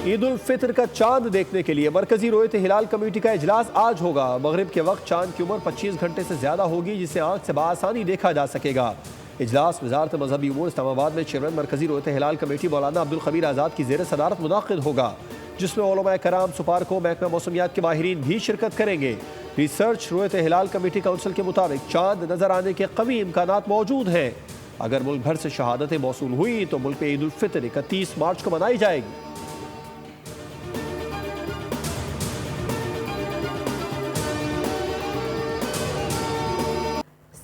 ईद उल फितर का चांद देखने के लिए मरकजी रोयत हिलाल कमेटी का इजलास आज होगा। मगरिब के वक्त चांद की उम्र 25 घंटे से ज्यादा होगी, जिसे आंख से बआसानी देखा जा सकेगा। इजलास वजारत मजहबी उमूर इस्लामाबाद में चेयरमैन मरकजी रोयत हिलाल कमेटी मौलाना अब्दुल खबीर आज़ाद की ज़ेर सदारत मुनाक़िद होगा, जिसमें उलमाए कराम, सुपारको, महकमा मौसमियात के माहिरीन भी शिरकत करेंगे। रिसर्च रोयत हिलाल कमेटी काउंसिल के मुताबिक चांद नजर आने के कवी इम्कानात मौजूद हैं। अगर मुल्क भर से शहादतें मौसूल हुई तो मुल्क में ईद उल फितर 31 मार्च को मनाई जाएगी।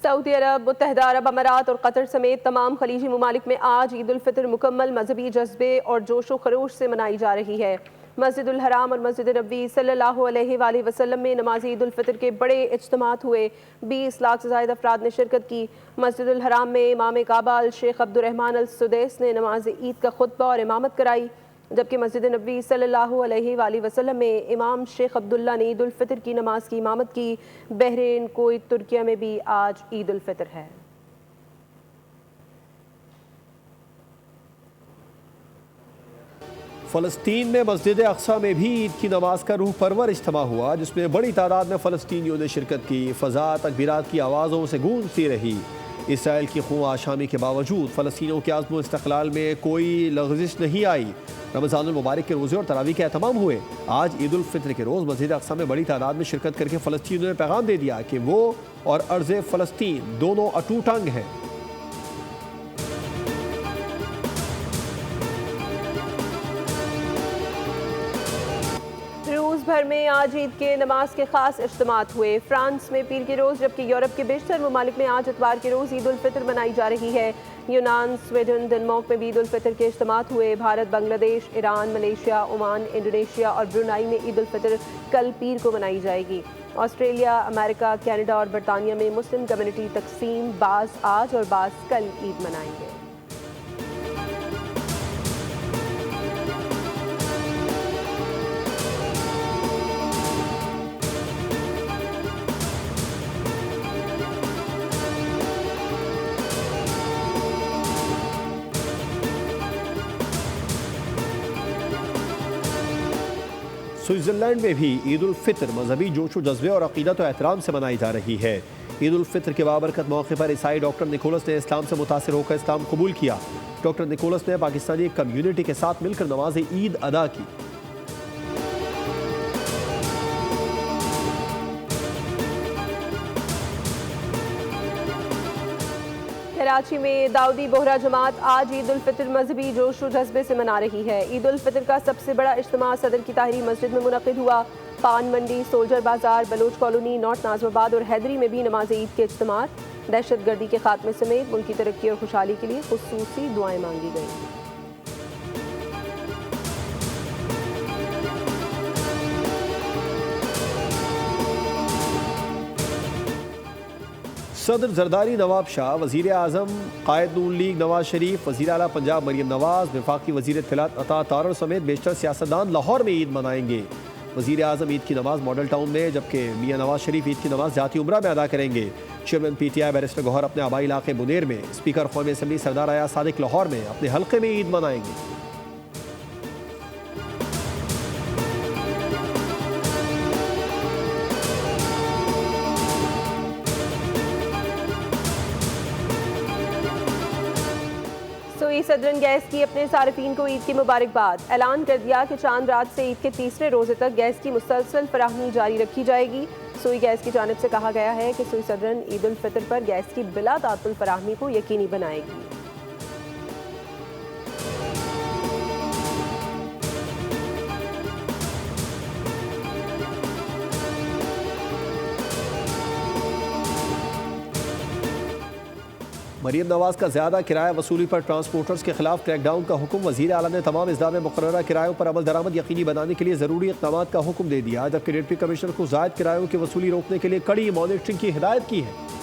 सऊदी अरब, मुत्तहिदा अरब अमारात और कतर समेत तमाम खलीजी ममालिक में आज ईद उल फितर मुकम्मल मजहबी जज्बे और जोशो खरोश से मनाई जा रही है। मस्जिद उल हराम और मस्जिद नबी सल्लल्लाहु अलैहि वसल्लम में नमाज ईद उल फितर के बड़े इज्तिमात हुए। 20 लाख से ज़ायद अफराद ने शिरकत की। मस्जिद उल हराम में इमाम काबा अल शेख अब्दुर्रहमान अल सुदैस ने नमाज ईद का खुतबा और इमामत कराई, जबकि मस्जिद नबी सल्लल्लाहु अलैहि वसल्लम में इमाम शेख अब्दुल्ला ने ईद उल फितर की नमाज की इमामत की। बहरीन, कुवैत, तुर्किया में भी आज ईद उल फितर है। फ़लस्तीन में मस्जिद अक्सा में भी ईद की नमाज का रूह परवर इज्तिमा हुआ, जिसमें बड़ी तादाद में फ़लस्तीनियों ने शिरकत की। फ़ज़ा तकबीरात की आवाज़ों से गूंजती रही। इसराइल की खून आशामी के बावजूद फ़लस्तीनियों के आज़्म इस्तक़लाल में कोई लग़ज़िश नहीं आई। रमज़ानुल मुबारक के रोज़े और तरावी के एहतमाम हुए। आज ईद उल फितर के रोज़ मस्जिद अक्सा में बड़ी तादाद में शिरकत करके फ़लस्तीनियों ने पैगाम दे दिया कि वो और अर्ज़ फ़लस्तीन दोनों अटूट अंग हैं। रूस भर में आज ईद के नमाज के खास इज्तिमात हुए। फ्रांस में पीर के रोज़, जबकि यूरोप के बेशतर ममालिक में आज इतवार के रोज़ ईद उल फितर मनाई जा रही है। यूनान, स्वीडन, डेनमार्क में भी ईद उल फितर के इज्तिमात हुए। Bharat, Bangladesh, Iran, Malaysia, Oman, Indonesia और ब्रुनाई में ईद उल फितर कल पीर को मनाई जाएगी। ऑस्ट्रेलिया, अमेरिका, कनाडा और बरतानिया में मुस्लिम कम्युनिटी तकसीम बाज़ आज और बाज़ कल ईद मनाएंगे। स्विट्ज़रलैंड में भी ईद उल फितर मजहबी जोश व जज्बे और अक़ीदत और एहतराम से मनाई जा रही है। ईद उल फितर के बाबरकत मौके पर ईसाई डॉक्टर निकोलस ने इस्लाम से मुतासिर होकर इस्लाम कबूल किया। डॉक्टर निकोलस ने पाकिस्तानी कम्यूनिटी के साथ मिलकर नमाज ईद अदा की। कराची में दाऊदी बोहरा जमात आज ईद उल फितर मजहबी जोश व जज्बे से मना रही है। ईद उल फितर का सबसे बड़ा इज्तिमा सदर की ताहरी मस्जिद में मुनक़िद हुआ। पान मंडी, सोल्जर बाजार, बलोच कॉलोनी, नॉर्थ नाज़िमाबाद और हैदरी में भी नमाज ईद के इज्तिमा। दहशत गर्दी के खात्मे समेत मुल्क की तरक्की और खुशहाली के लिए खुसूसी दुआएं मांगी गई। सदर जरदारी नवाब शाह, वज़ीर आज़म कायद नून लीग नवाज शरीफ, वज़ीर आला पंजाब मरियम नवाज, वफाकी वज़ीर इत्तलात अता तारर समेत बेशतर सियासतदान लाहौर में ईद मनाएंगे। वज़ीर आज़म ईद की नमाज मॉडल टाउन में, जबकि मियाँ नवाज शरीफ ईद की नमाज जाती उम्रा में अदा करेंगे। चेयरमैन PTI बैरिस्टर गौहर अपने आबाई इलाके मुनेर में, स्पीकर कौमी असम्बली सरदार अयाज सादिक लाहौर में अपने हल्के में ईद मनाएंगे। सोई सदरन गैस की अपने सार्फिन को ईद की मुबारकबाद। ऐलान कर दिया कि चांद रात से ईद के तीसरे रोजे तक गैस की मुसलसल फराहमी जारी रखी जाएगी। सोई गैस की जानिब से कहा गया है कि सोई सदरन ईद उल फितर पर गैस की बिला तातुल फराहमी को यकीनी बनाएगी। मरियम नवाज का ज़्यादा किराया वसूली पर ट्रांसपोर्टर्स के खिलाफ क्रैकडाउन का हुक्म। वज़ीर आला ने तमाम इज़्दा में मुकर्ररा किरायों पर अमल दरामद यकीनी बनाने के लिए ज़रूरी इक़दाम का हुक्म दे दिया, जबकि डिप्टी कमिश्नर को ज़ायद किरायों की वसूली रोकने के लिए कड़ी मॉनिटरिंग की हिदायत की है।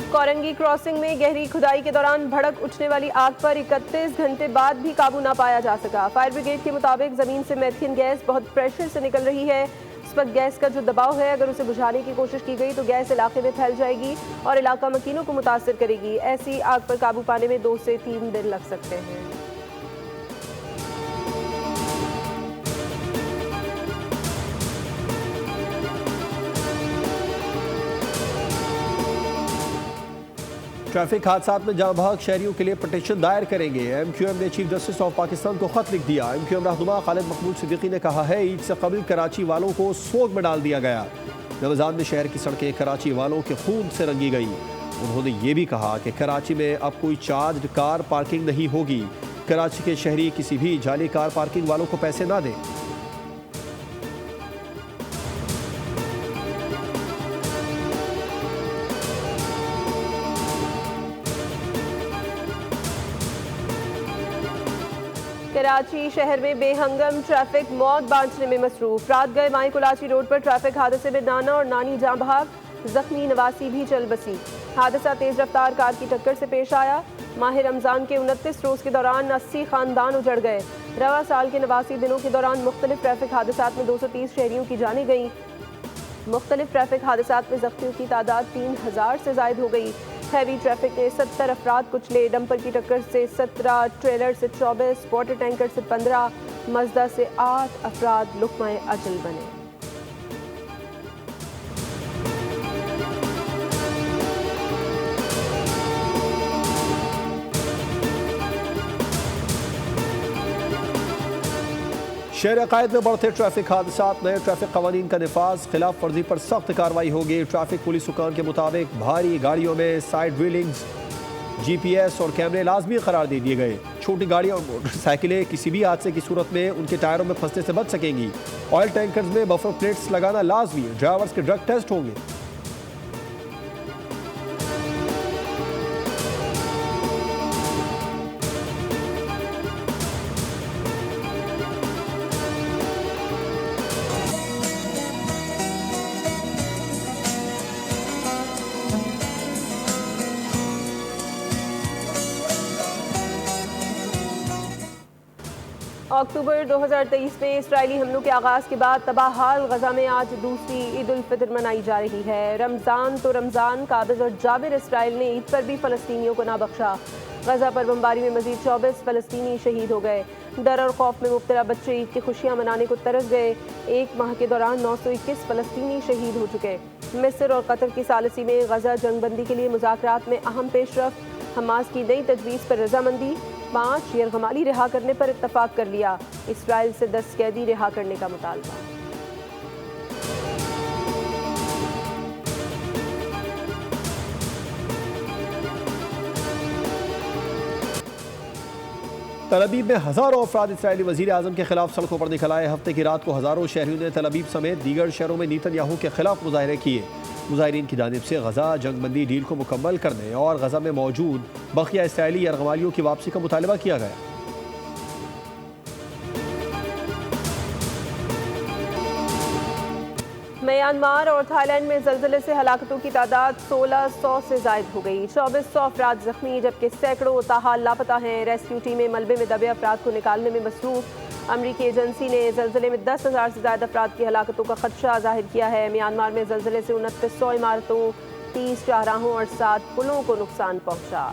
कोरंगी क्रॉसिंग में गहरी खुदाई के दौरान भड़क उठने वाली आग पर 31 घंटे बाद भी काबू ना पाया जा सका। फायर ब्रिगेड के मुताबिक जमीन से मेथियन गैस बहुत प्रेशर से निकल रही है। इस वक्त गैस का जो दबाव है, अगर उसे बुझाने की कोशिश की गई तो गैस इलाके में फैल जाएगी और इलाका मकीनों को मुतासर करेगी। ऐसी आग पर काबू पाने में 2 से 3 दिन लग सकते हैं। ट्रैफिक हादसात में जाँ बहक शहरियों के लिए पटिशन दायर करेंगे। MQM ने चीफ जस्टिस ऑफ पाकिस्तान को खत लिख दिया। MQM रहनुमा खालिद महमूद सिद्दीकी ने कहा है, ईद से कबल कराची वालों को सोग में डाल दिया गया। रमजान में शहर की सड़कें कराची वालों के खून से रंगी गई। उन्होंने ये भी कहा कि कराची में अब कोई चार्ज कार पार्किंग नहीं होगी। कराची के शहरी किसी भी जाली कार पार्किंग वालों को पैसे ना दें। कराची शहर में बेहंगम ट्रैफिक मौत बांटने में मसरूफ। रात गए माई कुलाची रोड पर ट्रैफिक हादसे में नाना और नानी जाँ बहक, जख्मी नवासी भी चल बसी। हादसा तेज रफ्तार कार की टक्कर से पेश आया। माह रमजान के 29 रोज के दौरान 80 खानदान उजड़ गए। रवा साल के 89 दिनों के दौरान मुख्तलिफ ट्रैफिक हादसात में 230 शहरियों की जानें गईं। मुख्तलिफ ट्रैफिक हादसात में जख्मियों की तादाद 3000 से जायद हो गई। हैवी ट्रैफिक ने 70 अफराद कुचले। डंपर की टक्कर से 17, ट्रेलर से 24, वाटर टैंकर से 15, मजदा से 8 अफराद लुक़्माए अजल बने। शहर अकायद में बढ़ते ट्रैफिक हादसात, नए ट्रैफिक कवानीन का निफाज, खिलाफ वर्जी पर सख्त कार्रवाई होगी। ट्रैफिक पुलिस हुकाम के मुताबिक भारी गाड़ियों में साइड व्हीलिंग्स, GPS और कैमरे लाजमी करार दे दिए गए। छोटी गाड़ियां और मोटरसाइकिलें किसी भी हादसे की सूरत में उनके टायरों में फंसने से बच सकेंगी। ऑयल टैंकर्स में बफर प्लेट्स लगाना लाजमी। ड्राइवर्स के ड्रग टेस्ट होंगे। अक्टूबर 2023 में इसराइली हमलों के आगाज़ के बाद तबाहाल गजा में आज दूसरी ईद उल फितर मनाई जा रही है। रमज़ान तो रमज़ान, काबिज और जाबिर इसराइल ने ईद पर भी फ़लस्तीनियों को ना बख्शा। गजा पर बमबारी में मजीद 24 फ़लस्तीनी शहीद हो गए। डर और खौफ में मुब्तला बच्चे ईद की खुशियाँ मनाने को तरस गए। एक माह के दौरान 921 फ़लस्तीनी शहीद हो चुके। मिस्र और कतर की सालिसी में गजा जंगबंदी के लिए मुज़ाकरात में अहम पेशरफ। हमास की नई तजवीज़ पर रजामंदी। 5 यरगमाली रिहा करने पर इत्तफाक कर लिया। इसराइल से 10 कैदी रिहा करने का मुतालबा। तल अबीब में हज़ारों अफराद इसराइली वज़ीर आज़म के खिलाफ सड़कों पर निकल आए। हफ्ते की रात को हज़ारों शहरियों ने तल अबीब समेत दीगर शहरों में नेतन्याहू के खिलाफ मुजाहरे किए। मुजाहिरीन की जानिब से गजा जंगबंदी डील को मुकम्मल करने और गजा में मौजूद बकिया इसराइली यरगमालियों की वापसी का मुतालबा किया गया। म्यांमार और थाईलैंड में ज़लज़ले से हलाकतों की तादाद 1600 से जायद हो गई। 2400 अफराद जख्मी, जबकि सैकड़ों ताहाल लापता हैं। रेस्क्यू टीमें मलबे में दबे अफराद को निकालने में मसरूफ। अमरीकी एजेंसी ने ज़लज़ले में 10,000 से ज़्यादा अफराद की हलाकतों का खदशा जाहिर किया है। म्यांमार में ज़लज़ले से 2900 इमारतों, 30 चाराहों और 7 पुलों को नुकसान पहुँचा।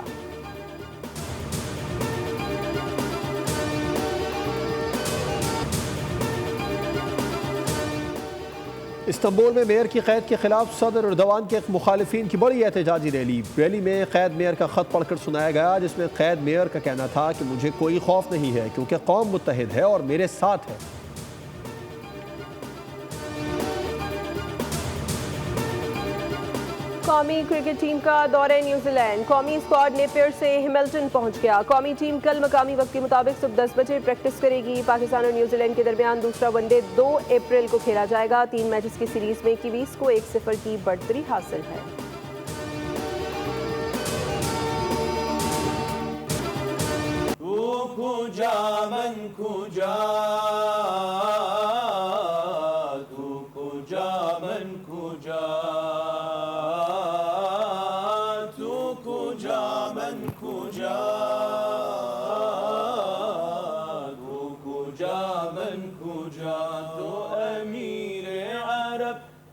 इस्तांबुल में मेयर की कैद के खिलाफ सदर एर्दोगान के मुखालिफिन की बड़ी एहतजाजी रैली में कैद मेयर का खत पढ़कर सुनाया गया, जिसमें कैद मेयर का कहना था कि मुझे कोई खौफ नहीं है क्योंकि कौम मुत्तहिद है और मेरे साथ है। कौमी क्रिकेट टीम का दौरे न्यूजीलैंड। कौमी स्क्वाड नेपियर से हैमिल्टन पहुंच गया। कौमी टीम कल मकामी वक्त के मुताबिक सुबह 10 बजे प्रैक्टिस करेगी। पाकिस्तान और न्यूजीलैंड के दरमियान दूसरा वनडे 2 अप्रैल को खेला जाएगा। 3 मैचेस की सीरीज में कीवीज को 1-0 की बढ़तरी हासिल है। तो अमीर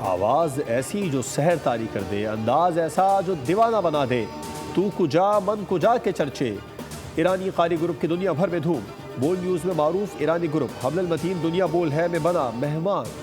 आवाज़ ऐसी जो सहर तारी कर दे, अंदाज ऐसा जो दीवाना बना दे, तू कुजा मन कुजा के चर्चे। ईरानी कारी ग्रुप की दुनिया भर में धूम। बोल न्यूज़ में मारूफ ईरानी ग्रुप हबल मतीन दुनिया बोल है में बना मेहमान।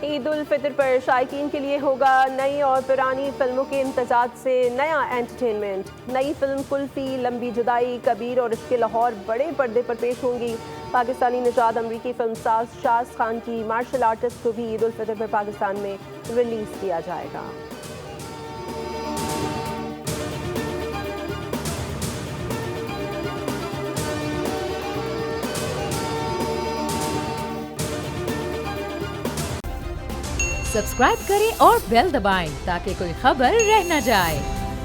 ईद उल फितर पर शायकीन के लिए होगा नई और पुरानी फिल्मों के इम्तजाज से नया एंटरटेनमेंट। नई फिल्म कुल्फी, लंबी जुदाई, कबीर और इश्क़ लाहौर बड़े पर्दे पर पेश होंगी। पाकिस्तानी निजाद अमरीकी फिल्मसाज शाज खान की मार्शल आर्टिस्ट को भी ईद उल फितर पर पाकिस्तान में रिलीज़ किया जाएगा। सब्सक्राइब करें और बेल दबाएं ताकि कोई खबर रह न जाए।